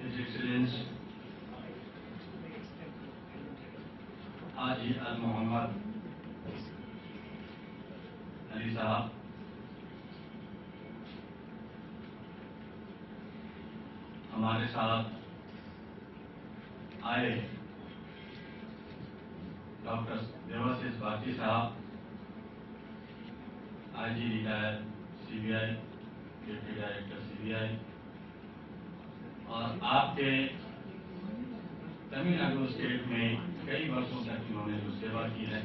His Excellency हाजी अल मोहम्मद अली साहब, हमारे साथ आए डॉक्टर देवाशीष बाची साहब, IG retired CBI, deputy director CBI, और आपके तमिलनाडु स्टेट में कई वर्षों तक इन्होंने जो सेवा की है।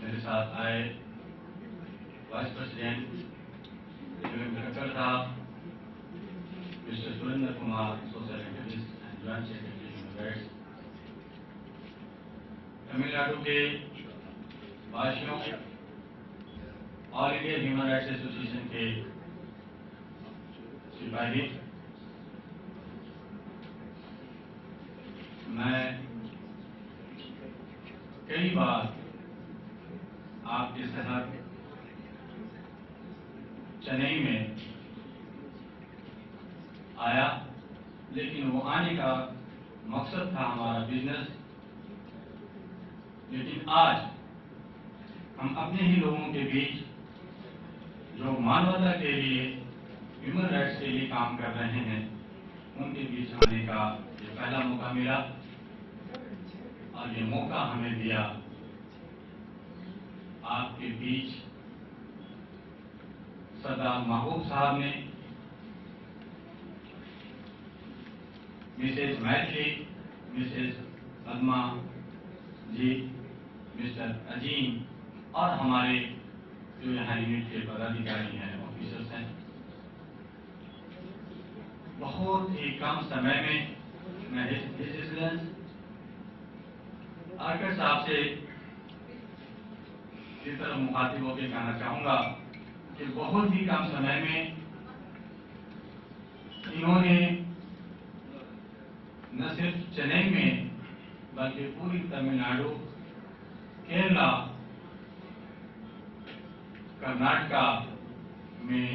मेरे साथ आए वाइस प्रेसिडेंट खट्टर साहब, mister Surendra Kumar, social activist and joint secretary human rights, Tamil Nadu के वासियों, all India human rights association के सिपाही, मैं कई बार आपके शहर चेन्नई में आया, लेकिन वो आने का मकसद था हमारा बिजनेस। लेकिन आज हम अपने ही लोगों के बीच जो मानवता के लिए, ह्यूमन राइट्स के लिए काम कर रहे हैं, उनके बीच आने का ये पहला मौका मिला। और ये मौका हमें दिया आपके बीच सरदार महबूब साहब ने, मिसेज मैथिली, मिसेज पद्मा जी, मिस्टर अजीम और हमारे जो यहाँ यूनिट के पदाधिकारी हैं, ऑफिसर्स हैं। बहुत ही कम समय में मैं हिज एक्सीलेंस आरकर साहब से इस तरह मुखातिब होकर कहना चाहूंगा कि बहुत ही कम समय में इन्होंने न सिर्फ चेन्नई में बल्कि पूरी तमिलनाडु, केरला, कर्नाटका में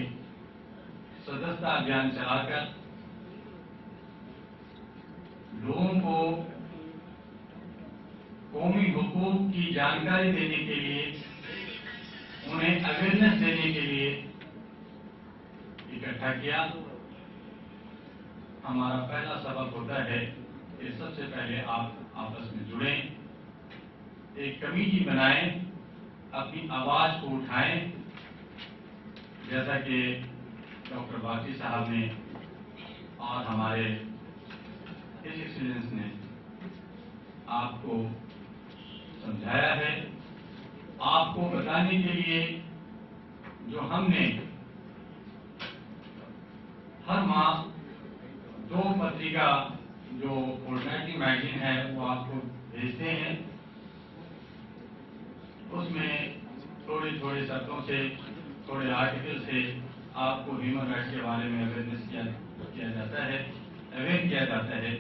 सदस्यता अभियान चलाकर लोगों को कौमी हुकूक की जानकारी देने के लिए, उन्हें अवेयरनेस देने के लिए इकट्ठा किया। हमारा पहला सबक होता है कि सबसे पहले आप आपस में जुड़ें, एक कमेटी बनाएं, अपनी आवाज को उठाएं, जैसा कि डॉक्टर बाची साहब ने और हमारे हिज एक्सीलेंस ने आपको समझाया है। आपको बताने के लिए जो हमने हर माह 2 पत्रिका जो फोर्टनाइटली मैगजीन है वो आपको भेजते हैं, उसमें थोड़े शब्दों से, थोड़े आर्टिकल से आपको ह्यूमन राइट्स के बारे में अवेयरनेस किया जाता है, अवेयर किया जाता है।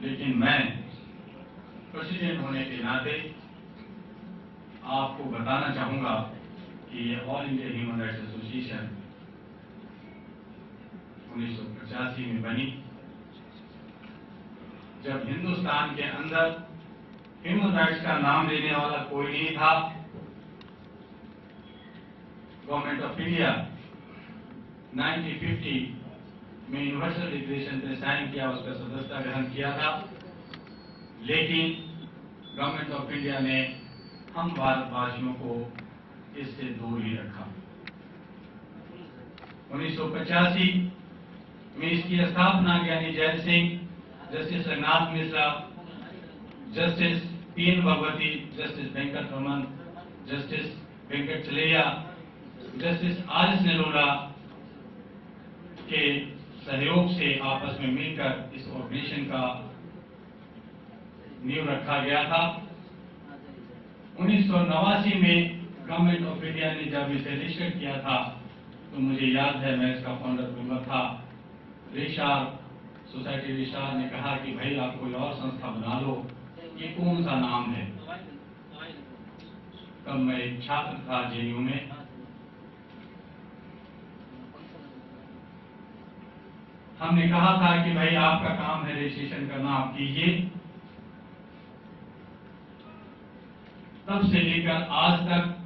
लेकिन मैं प्रेसिडेंट होने के नाते आपको बताना चाहूंगा कि ये all India human rights association 1985 में बनी, जब हिंदुस्तान के अंदर ह्यूमन राइट्स का नाम लेने वाला कोई नहीं था। गवर्नमेंट ऑफ इंडिया 1950 में यूनिवर्सल डिक्लेरेशन पे साइन किया, उसका सदस्यता ग्रहण किया था, लेकिन गवर्नमेंट ऑफ इंडिया ने हम भारतवासियों को इससे दूर ही रखा। 1985 में इसकी स्थापना Giani Zail Singh, justice Raghunath Mishra, justice PN Bhagwati, justice Venkat Raman, justice Venkat Chelaiah, justice RS. नेलोरा के सहयोग से आपस में मिलकर इस ऑर्गेनाइजेशन का नींव रखा गया था। 1989 में गवर्नमेंट ऑफ इंडिया ने जब इसे रजिस्टर किया था, तो मुझे याद है मैं इसका फाउंडर मेंबर था। रिशार सोसाइटी रिशार ने कहा कि भाई आप कोई और संस्था बना लो, ये कौन सा नाम है। तब मैं एक छात्र था जेएनयू में, हमने कहा था कि भाई आपका काम है रजिस्ट्रेशन करना, आप कीजिए। तब से लेकर आज तक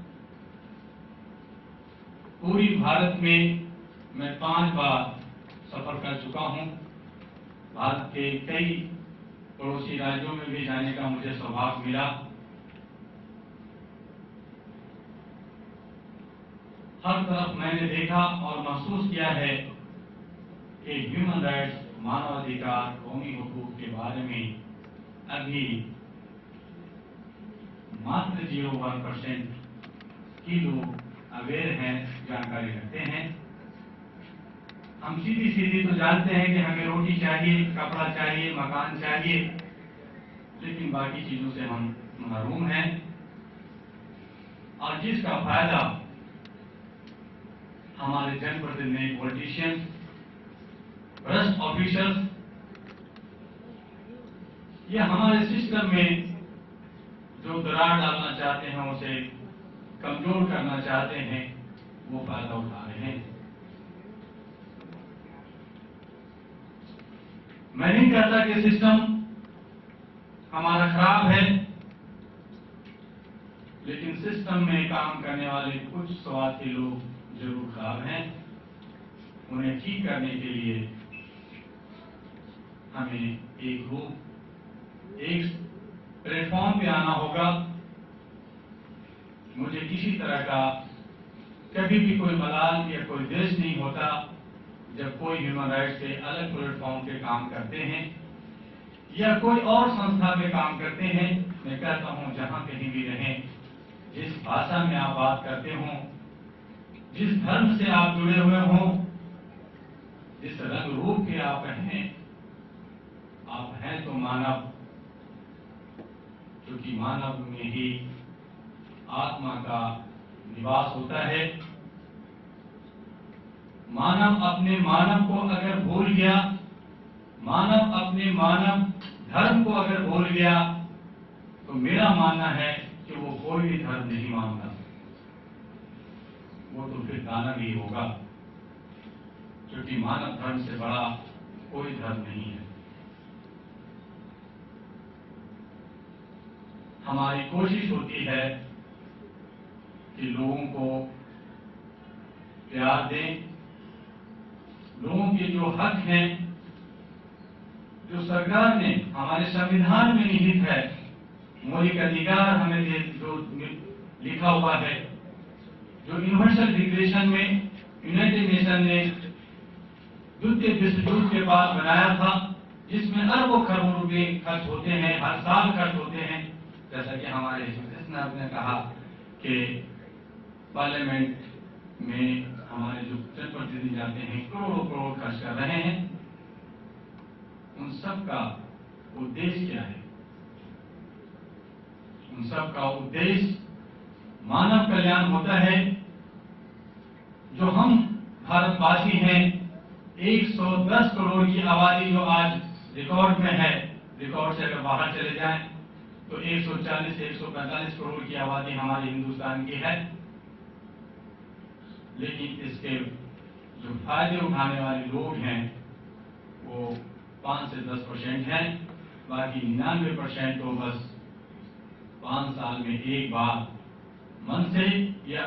पूरी भारत में मैं 5 बार सफर कर चुका हूं। भारत के कई पड़ोसी राज्यों में भी जाने का मुझे सौभाग्य मिला। हर तरफ मैंने देखा और महसूस किया है कि ह्यूमन राइट्स, मानवाधिकार, कौमी हुकूक के बारे में अभी मात्र 0.1% ही लोग अवेयर हैं, जानकारी रखते हैं। हम सीधी सीधी तो जानते हैं कि हमें रोटी चाहिए, कपड़ा चाहिए, मकान चाहिए, लेकिन बाकी चीजों से हम महरूम हैं। और जिसका फायदा हमारे जनप्रतिनिधि, पॉलिटिशियंस, भ्रष्ट ऑफिसर्स, ये हमारे सिस्टम में जो दरार डालना चाहते हैं, उसे कमजोर करना चाहते हैं, वो फायदा उठा रहे हैं। मैं नहीं कहता कि सिस्टम हमारा खराब है, लेकिन सिस्टम में काम करने वाले कुछ स्वार्थी लोग जरूर खराब हैं। उन्हें ठीक करने के लिए हमें एक प्लेटफॉर्म पे आना होगा। मुझे किसी तरह का कभी भी कोई मलाल या कोई द्वेष नहीं होता जब कोई ह्यूमन राइट्स के अलग प्लेटफॉर्म पे काम करते हैं या कोई और संस्था पे काम करते हैं। मैं कहता हूं, जहां कहीं भी रहें, जिस भाषा में आप बात करते हो, जिस धर्म से आप जुड़े हुए हो, जिस रंग रूप के आप हैं तो मानव, क्योंकि मानव में ही आत्मा का निवास होता है। मानव अपने मानव को अगर भूल गया, मानव अपने मानव धर्म को अगर भूल गया, तो मेरा मानना है कि वो कोई भी धर्म नहीं मानता, वो तो फिर दानव ही होगा, क्योंकि मानव धर्म से बड़ा कोई धर्म नहीं है। हमारी कोशिश होती है कि लोगों को प्यार दें, लोगों के जो हक हैं, जो सरकार ने हमारे संविधान में निहित है, मौलिक अधिकार हमें जो लिखा हुआ है, जो यूनिवर्सल डिक्लेरेशन में यूनाइटेड नेशन ने द्वितीय विश्व युद्ध के बाद बनाया था, जिसमें अरबों खरबों रुपए खर्च होते हैं, हर साल खर्च होते हैं। जैसा कि हमारे सदस्य ने कहा कि पार्लियामेंट में हमारे जो जनप्रतिनिधि जाते हैं, करोड़ों करोड़ खर्च कर रहे हैं। उन सब का उद्देश्य क्या है? उन सब का उद्देश्य मानव कल्याण होता है। जो हम भारतवासी हैं, 110 करोड़ की आबादी जो आज रिकॉर्ड में है, रिकॉर्ड से अगर बाहर चले जाएं तो 140 से 145 करोड़ की आबादी हमारे हिंदुस्तान की है। लेकिन इसके जो फायदे उठाने वाले लोग हैं वो 5 से 10% हैं। बाकी 99% तो बस 5 साल में एक बार मन से या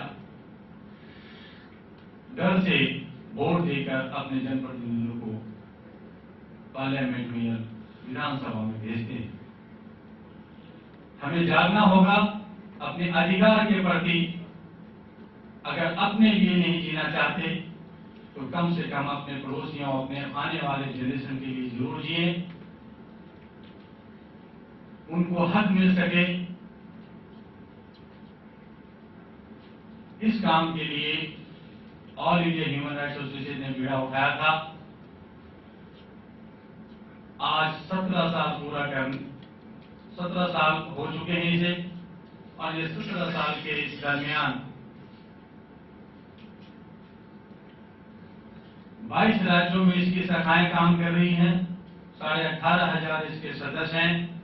डर से वोट देकर अपने जनप्रतिनिधियों को पार्लियामेंट में या विधानसभा में भेजते हैं। हमें जागना होगा अपने अधिकार के प्रति। अगर अपने लिए नहीं जीना चाहते तो कम से कम अपने पड़ोसियों, अपने आने वाले जनरेशन के लिए जरूर जिए, उनको हक मिल सके। इस काम के लिए all India human rights association ने बीड़ा उठाया था। आज 17 साल हो चुके हैं इसे, और ये 17 साल के इस दरमियान 22 राज्यों में इसकी शाखाएं काम कर रही हैं। 18,500 इसके सदस्य हैं।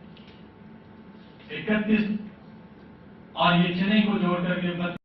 31 और ये चेन्नई को जोड़ करके